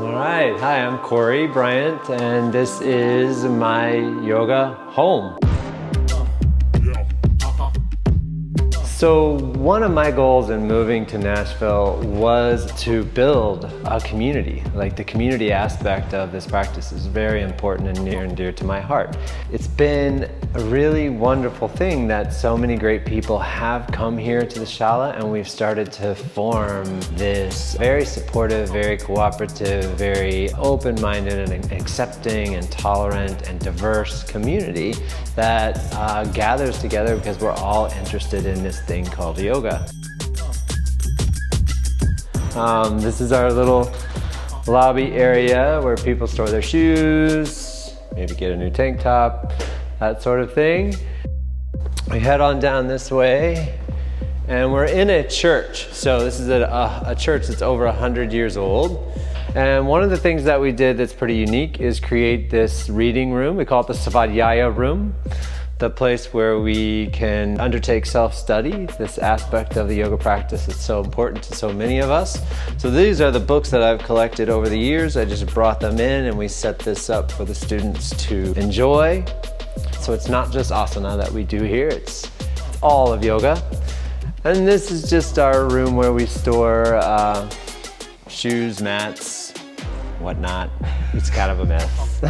All right, hi, I'm Corey Bryant, and this is my yoga home. So one of my goals in moving to Nashville was to build a community. Like, the community aspect of this practice is very important and near and dear to my heart. It's been a really wonderful thing that so many great people have come here to the Shala, and we've started to form this very supportive, very cooperative, very open-minded and accepting and tolerant and diverse community that gathers together because we're all interested in this thing called yoga. This is our little lobby area where people store their shoes, maybe get a new tank top, that sort of thing. We head on down this way and we're in a church. So this is a church that's over 100 years old. And one of the things that we did that's pretty unique is create this reading room. We call it the Svadhyaya room, the place where we can undertake self-study, this aspect of the yoga practice that's so important to so many of us. So these are the books that I've collected over the years. I just brought them in and we set this up for the students to enjoy. So it's not just asana that we do here, it's all of yoga. And this is just our room where we store shoes, mats, whatnot. It's kind of a mess.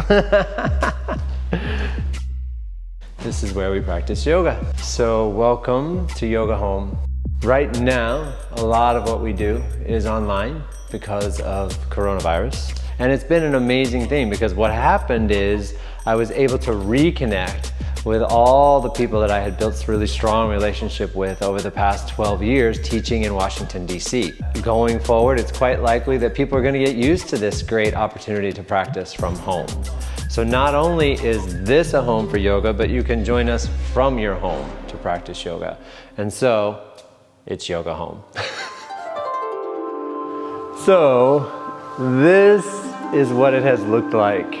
This is where we practice yoga. So welcome to Yoga Home. Right now, a lot of what we do is online because of coronavirus. And it's been an amazing thing because what happened is I was able to reconnect with all the people that I had built a really strong relationship with over the past 12 years teaching in Washington, D.C. Going forward, it's quite likely that people are going to get used to this great opportunity to practice from home. So not only is this a home for yoga, but you can join us from your home to practice yoga. And so, it's Yoga Home. So, this is what it has looked like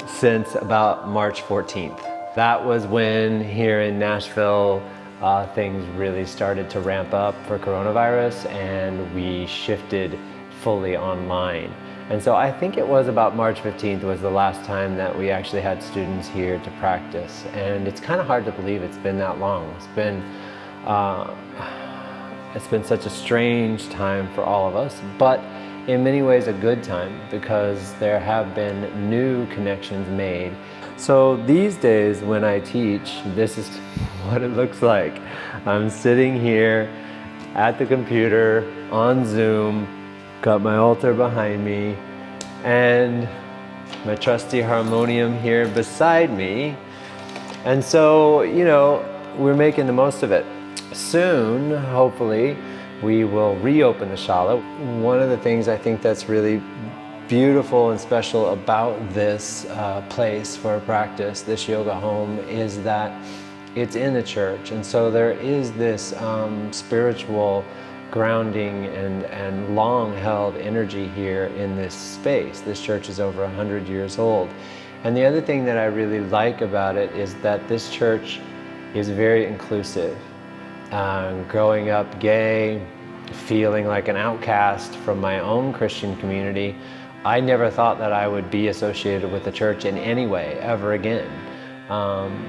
since about March 14th. That was when here in Nashville, things really started to ramp up for coronavirus and we shifted fully online. And so I think it was about March 15th was the last time that we actually had students here to practice. And it's kind of hard to believe it's been that long. It's been such a strange time for all of us, but in many ways a good time because there have been new connections made. So these days when I teach, this is what it looks like. I'm sitting here at the computer on Zoom, got my altar behind me, and my trusty harmonium here beside me. And so, you know, we're making the most of it. Soon, hopefully, we will reopen the Shala. One of the things I think that's really beautiful and special about this place for a practice, this yoga home, is that it's in the church. And so there is this spiritual grounding and long-held energy here in this space. This church is over 100 years old. And the other thing that I really like about it is that this church is very inclusive. Growing up gay, feeling like an outcast from my own Christian community, I never thought that I would be associated with the church in any way ever again.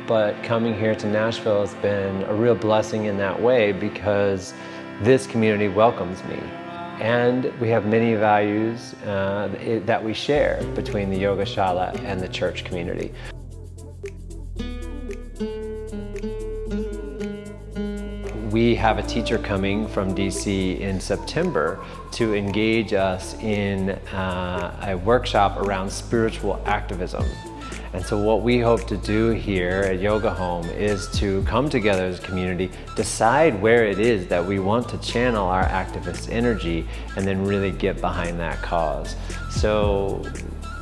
But coming here to Nashville has been a real blessing in that way because this community welcomes me. And we have many values that we share between the YogaShala and the church community. We have a teacher coming from DC in September to engage us in a workshop around spiritual activism. And so what we hope to do here at Yoga Home is to come together as a community, decide where it is that we want to channel our activist energy, and then really get behind that cause. So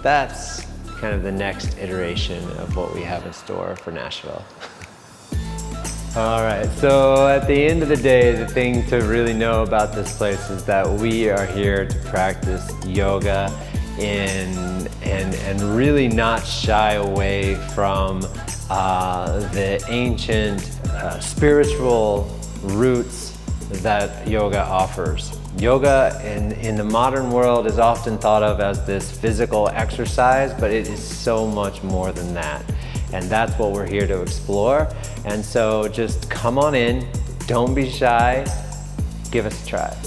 that's kind of the next iteration of what we have in store for Nashville. All right, so at the end of the day, the thing to really know about this place is that we are here to practice yoga and really not shy away from the ancient spiritual roots that yoga offers. Yoga in the modern world is often thought of as this physical exercise, but it is so much more than that. And that's what we're here to explore. And so just come on in, don't be shy, give us a try.